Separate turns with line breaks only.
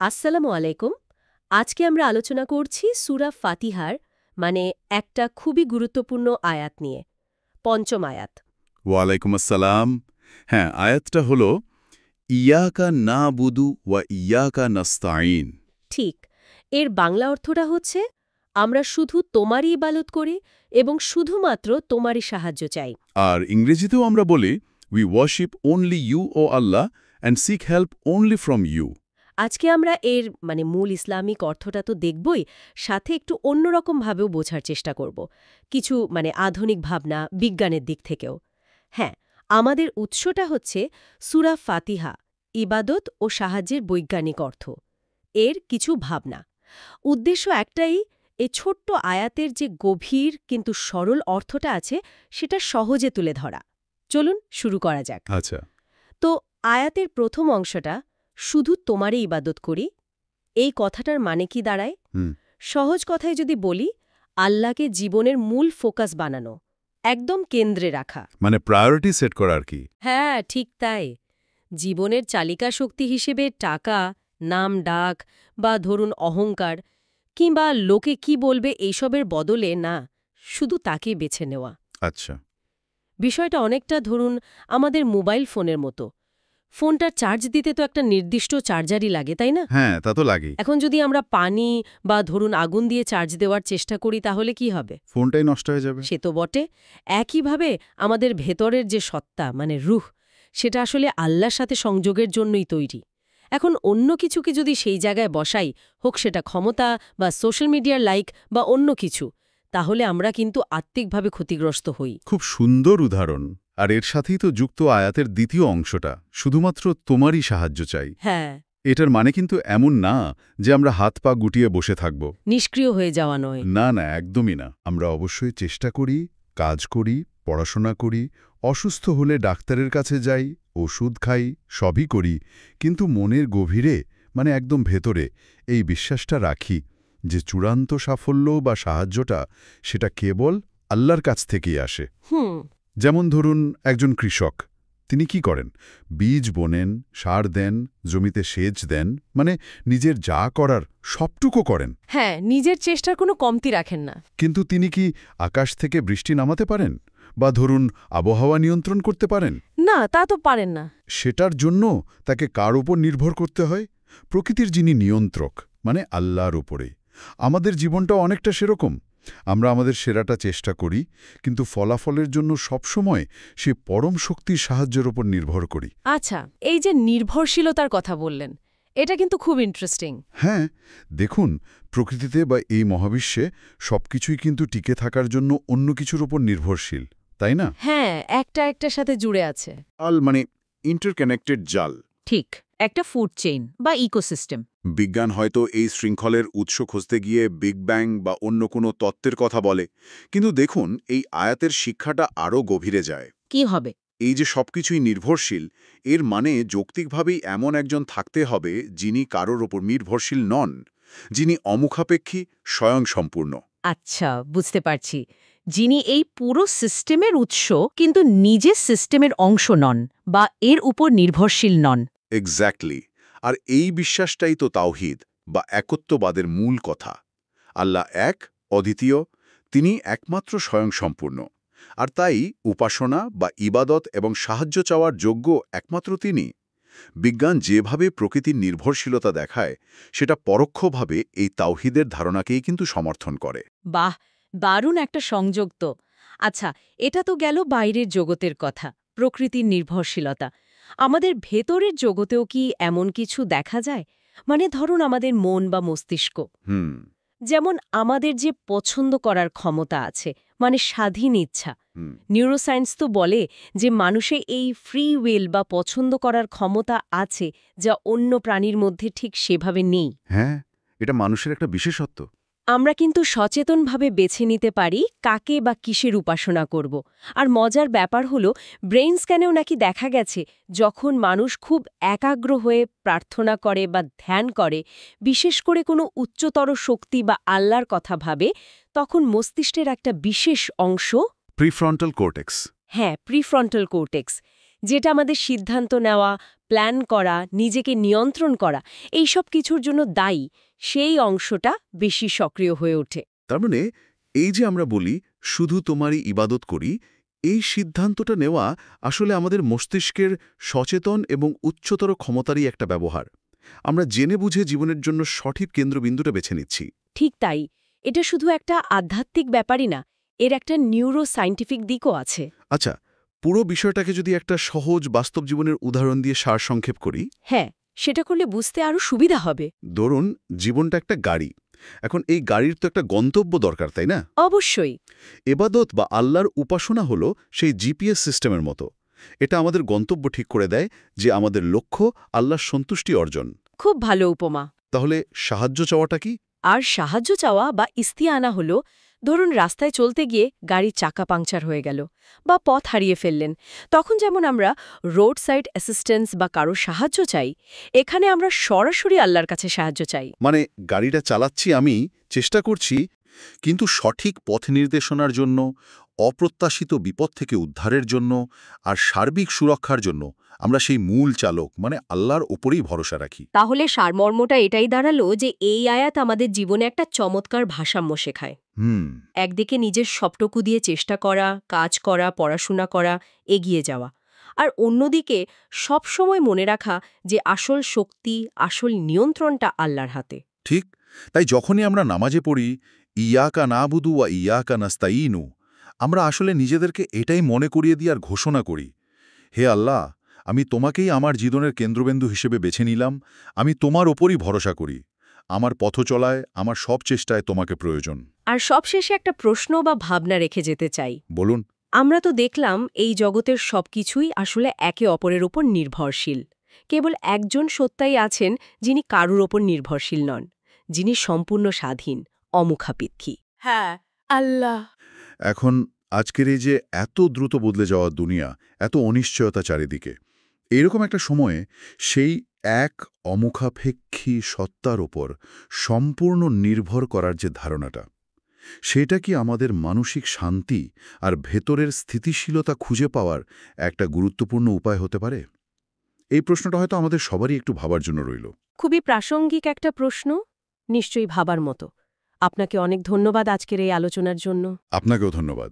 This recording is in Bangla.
আসসালামু আলাইকুম। আজকে আমরা আলোচনা করছি সূরা ফাতিহার মানে একটা খুবই গুরুত্বপূর্ণ আয়াত নিয়ে। পঞ্চম আয়াত।
ওয়ালাইকুম আসসালাম। হ্যাঁ, আয়াতটা হলো ইয়াকা নাবুদু ওয়া ইয়াকা নাস্তাঈন।
ঠিক। এর বাংলা অর্থটা হচ্ছে আমরা শুধু তোমারই ইবাদত করি এবং শুধুমাত্র তোমারই সাহায্য চাই।
আর ইংরেজিতেও আমরা বলি we worship only you O Allah and seek help only from you.
আজকে আমরা এর মূল ইসলামিক অর্থটা তো দেখবই, সাথে একটু অন্যরকমভাবেও বোঝার চেষ্টা করব। কিছু আধুনিক ভাবনা, বিজ্ঞানের দিক থেকেও। হ্যাঁ, আমাদের উৎসটা হচ্ছে সূরা ফাতিহা, ইবাদত ও সাহায্যের বৈজ্ঞানিক অর্থ। এর কিছু ভাবনা। উদ্দেশ্য একটাই, এ ছোট্ট আয়াতের যে গভীর কিন্তু সরল অর্থটা আছে সেটা সহজে তুলে ধরা। চলুন শুরু করা যাক।
আচ্ছা।
তো আয়াতের প্রথম অংশটা, শুধু তোমারই ইবাদত করি, এই কথাটার মানে কি দাঁড়ায়?
হুম।
সহজ কথায় যদি বলি, আল্লাহকে জীবনের মূল ফোকাস বানানো, একদম কেন্দ্রে রাখা।
মানে প্রায়োরিটি সেট করা আর কি।
হ্যাঁ, ঠিক তাই। জীবনের চালিকা শক্তি হিসেবে টাকা, নাম ডাক বা ধরুন অহংকার কিংবা লোকে কি বলবে এইসবের বদলে না, শুধু তাকে বেছে নেওয়া।
আচ্ছা।
বিষয়টা অনেকটা ধরুন আমাদের মোবাইল ফোনের মতো। ফোনটার চার্জ দিতে তো একটা নির্দিষ্ট চার্জারই লাগে, তাই না?
হ্যাঁ, তা তো লাগেই।
এখন যদি আমরা পানি বা ধরুন আগুন দিয়ে চার্জ দেওয়ার চেষ্টা করি তাহলে কি হবে?
ফোনটাই নষ্ট হয়ে যাবে।
সে তো বটে। একইভাবে আমাদের ভেতরের যে সত্তা রুহ, সেটা আসলে আল্লাহর সাথে সংযোগের জন্যই তৈরি। এখন অন্য কিছুকে যদি সেই জায়গায় বসাই, হোক সেটা ক্ষমতা বা সোশ্যাল মিডিয়ার লাইক বা অন্য কিছু, তাহলে আমরা কিন্তু আত্মিকভাবে ক্ষতিগ্রস্ত হই।
খুব সুন্দর উদাহরণ। আর এর সাথেই তো যুক্ত আয়াতের দ্বিতীয় অংশটা, শুধুমাত্র তোমারই সাহায্য চাই।
হ্যাঁ,
এটার মানে কিন্তু এমন না যে আমরা হাত পা গুটিয়ে বসে থাকব।
নিষ্ক্রিয় হয়ে যাওয়া নয়।
না, না, একদমই না। আমরা অবশ্যই চেষ্টা করি, কাজ করি, পড়াশোনা করি, অসুস্থ হলে ডাক্তারের কাছে যাই, ওষুধ খাই, সবই করি। কিন্তু মনের গভীরে, একদম ভেতরে, এই বিশ্বাসটা রাখি যে চূড়ান্ত সাফল্য বা সাহায্যটা সেটা কেবল আল্লাহর কাছ থেকেই আসে।
হুম।
যেমন ধরুন একজন কৃষক, তিনি কি করেন? বীজ বোনেন, সার দেন, জমিতে সেচ দেন, নিজের যা করার সবটুকু করেন।
হ্যাঁ, নিজের চেষ্টার কোনো কমতি রাখেন না।
কিন্তু তিনি কি আকাশ থেকে বৃষ্টি নামাতে পারেন? বা ধরুন আবহাওয়া নিয়ন্ত্রণ করতে পারেন?
না, তা তো পারেন না।
সেটার জন্য তাকে কার ওপর নির্ভর করতে হয়? প্রকৃতির যিনি নিয়ন্ত্রক, আল্লাহর উপরে। আমাদের জীবনটা অনেকটা সেরকম। আমরা আমাদের সেরাটা চেষ্টা করি, কিন্তু ফলাফলের জন্য সবসময় সে পরম শক্তির সাহায্যের ওপর নির্ভর করি।
আচ্ছা, এই যে নির্ভরশীলতার কথা বললেন, এটা কিন্তু খুব ইন্টারেস্টিং।
হ্যাঁ, দেখুন, প্রকৃতিতে বা এই মহাবিশ্বে সবকিছুই কিন্তু টিকে থাকার জন্য অন্য কিছুর ওপর নির্ভরশীল, তাই না?
হ্যাঁ, একটা একটার সাথে জুড়ে আছে।
ইন্টারকানেক্টেড জাল।
ঠিক, একটা ফুড চেইন বা ইকোসিস্টেম।
বিজ্ঞান হয়তো এই শৃঙ্খলের উৎস খুঁজতে গিয়ে বিগ ব্যাং বা অন্য কোনো তত্ত্বের কথা বলে, কিন্তু দেখুন এই আয়াতের শিক্ষাটা আরও গভীরে যায়।
কি হবে?
এই যে সবকিছুই নির্ভরশীল, এর মানে যৌক্তিকভাবেই এমন একজন থাকতে হবে যিনি কারোর ওপর নির্ভরশীল নন, যিনি অমুখাপেক্ষী, স্বয়ংসম্পূর্ণ।
আচ্ছা, বুঝতে পারছি। যিনি এই পুরো সিস্টেমের উৎস কিন্তু নিজে সিস্টেমের অংশ নন বা এর উপর নির্ভরশীল নন।
এক্স্যাক্টলি। আর এই বিশ্বাসটাই তো তাওহীদ বা একত্ববাদের মূল কথা। আল্লাহ এক, অদ্বিতীয়, তিনি একমাত্র স্বয়ংসম্পূর্ণ। আর তাই উপাসনা বা ইবাদত এবং সাহায্য চাওয়ার যোগ্য একমাত্র তিনি। বিজ্ঞান যেভাবে প্রকৃতির নির্ভরশীলতা দেখায়, সেটা পরোক্ষভাবে এই তাওহীদের ধারণাকেই কিন্তু সমর্থন করে।
বাহ, দারুণ একটা সংযোগ তো। আচ্ছা, এটা তো গেল বাইরের জগতের কথা, প্রকৃতির নির্ভরশীলতা। আমাদের ভেতরের জগতেও কি এমন কিছু দেখা যায়? ধরুন আমাদের মন বা মস্তিষ্ক।
হুম।
যেমন আমাদের যে পছন্দ করার ক্ষমতা আছে, স্বাধীন ইচ্ছা।
হুম।
নিউরোসায়েন্স তো বলে যে মানুষে এই ফ্রি উইল বা পছন্দ করার ক্ষমতা আছে, যা অন্য প্রাণীর মধ্যে ঠিক সেভাবে নেই।
হ্যাঁ, এটা মানুষের একটা বিশেষত্ব।
আমরা কিন্তু সচেতনভাবে বেছে নিতে পারি কাকে বা কিসের উপাসনা করব। আর মজার ব্যাপার হলো, ব্রেইন স্ক্যানেও নাকি দেখা গেছে যখন মানুষ খুব একাগ্র হয়ে প্রার্থনা করে বা ধ্যান করে, বিশেষ করে কোনো উচ্চতর শক্তি বা আল্লাহর কথা ভাবে, তখন মস্তিষ্কের একটা বিশেষ অংশ,
প্রিফ্রন্টাল কর্টেক্স।
হ্যাঁ, প্রিফ্রন্টাল কর্টেক্স, যেটা আমাদের সিদ্ধান্ত নেওয়া, প্ল্যান করা, নিজেকে নিয়ন্ত্রণ করা এই সব কিছুর জন্য দায়ী, সেই অংশটা বেশি সক্রিয় হয়ে ওঠে।
তার মানে এই যে আমরা বলি শুধু তোমারই ইবাদত করি, এই সিদ্ধান্তটা নেওয়া আসলে আমাদের মস্তিষ্কের সচেতন এবং উচ্চতর ক্ষমতারই একটা ব্যবহার। আমরা জেনে বুঝে জীবনের জন্য সঠিক কেন্দ্রবিন্দুটা বেছে নিচ্ছি।
ঠিক তাই, এটা শুধু একটা আধ্যাত্মিক ব্যাপারই না, এর একটা নিউরো সায়েন্টিফিক দিকও আছে।
আচ্ছা, পুরো বিষয়টাকে যদি একটা সহজ বাস্তব জীবনের উদাহরণ দিয়ে সারসংক্ষেপ করি।
হ্যাঁ, সেটা করলে বুঝতে আরও সুবিধা হবে।
ধরুন জীবনটা একটা গাড়ি। এখন এই গাড়ির তো একটা গন্তব্য দরকার, তাই না?
অবশ্যই।
এবাদত বা আল্লাহর উপাসনা হলো সেই জিপিএস সিস্টেমের মতো। এটা আমাদের গন্তব্য ঠিক করে দেয় যে আমাদের লক্ষ্য আল্লাহর সন্তুষ্টি অর্জন।
খুব ভালো উপমা।
তাহলে সাহায্য চাওয়াটা কি?
আর সাহায্য চাওয়া বা ইস্তিয়ানা হলো, ধরুন রাস্তায় চলতে গিয়ে গাড়ির চাকা পাংচার হয়ে গেল বা পথ হারিয়ে ফেললেন, তখন যেমন আমরা রোড সাইড অ্যাসিস্ট্যান্স বা কারো সাহায্য চাই, এখানে আমরা সরাসরি আল্লাহর কাছে সাহায্য চাই।
মানে গাড়িটা চালাচ্ছি আমি, চেষ্টা করছি, কিন্তু সঠিক পথ নির্দেশনার জন্য, অপ্রত্যাশিত বিপদ থেকে উদ্ধারের জন্য আর সার্বিক সুরক্ষার জন্য আমরা সেই মূল চালক মানে আল্লাহর ওপরেই ভরসা রাখি।
তাহলে সারমর্মটা এটাই দাঁড়ালো যে এই আয়াত আমাদের জীবনে একটা চমৎকার ভারসাম্য শেখায়। একদিকে নিজের সবটুকু দিয়ে চেষ্টা করা, কাজ করা, পড়াশোনা করা, এগিয়ে যাওয়া, আর অন্যদিকে সবসময় মনে রাখা যে আসল শক্তি, আসল নিয়ন্ত্রণটা আল্লাহর হাতে।
ঠিক, তাই যখনই আমরা নামাজে পড়ি ইয়াকা নাবুদু ওয়া ইয়াকা নাস্তাইনু, আমরা আসলে নিজেদেরকে এটাই মনে করিয়ে দিয়ে আর ঘোষণা করি, হে আল্লাহ, আমি তোমাকেই আমার জীবনের কেন্দ্রবিন্দু হিসেবে বেছে নিলাম, আমি তোমার ওপরই ভরসা করি, আমার পথ চলায়, আমার সব চেষ্টায় তোমাকে প্রয়োজন।
আর সবশেষে একটা প্রশ্ন বা ভাবনা রেখে যেতে চাই।
বলুন।
আমরা তো দেখলাম এই জগতের সবকিছুই আসলে একে অপরের উপর নির্ভরশীল। কেবল একজন সত্তাই আছেন যিনি কারুর ওপর নির্ভরশীল নন, যিনি সম্পূর্ণ স্বাধীন, অমুখাপেক্ষী। হ্যাঁ, আল্লাহ।
এখন আজকের এই যে এত দ্রুত বদলে যাওয়া দুনিয়া, এত অনিশ্চয়তা চারিদিকে, এরকম একটা সময়ে সেই এক অমুখাপেক্ষী সত্তার ওপর সম্পূর্ণ নির্ভর করার যে ধারণাটা, সেটা কি আমাদের মানসিক শান্তি আর ভেতরের স্থিতিশীলতা খুঁজে পাওয়ার একটা গুরুত্বপূর্ণ উপায় হতে পারে? এই প্রশ্নটা হয়তো আমাদের সবারই একটু ভাবার জন্য রইল।
খুবই প্রাসঙ্গিক একটা প্রশ্ন, নিশ্চয়ই ভাবার মতো। আপনাকে অনেক ধন্যবাদ আজকের এই আলোচনার জন্য।
আপনাকেও ধন্যবাদ।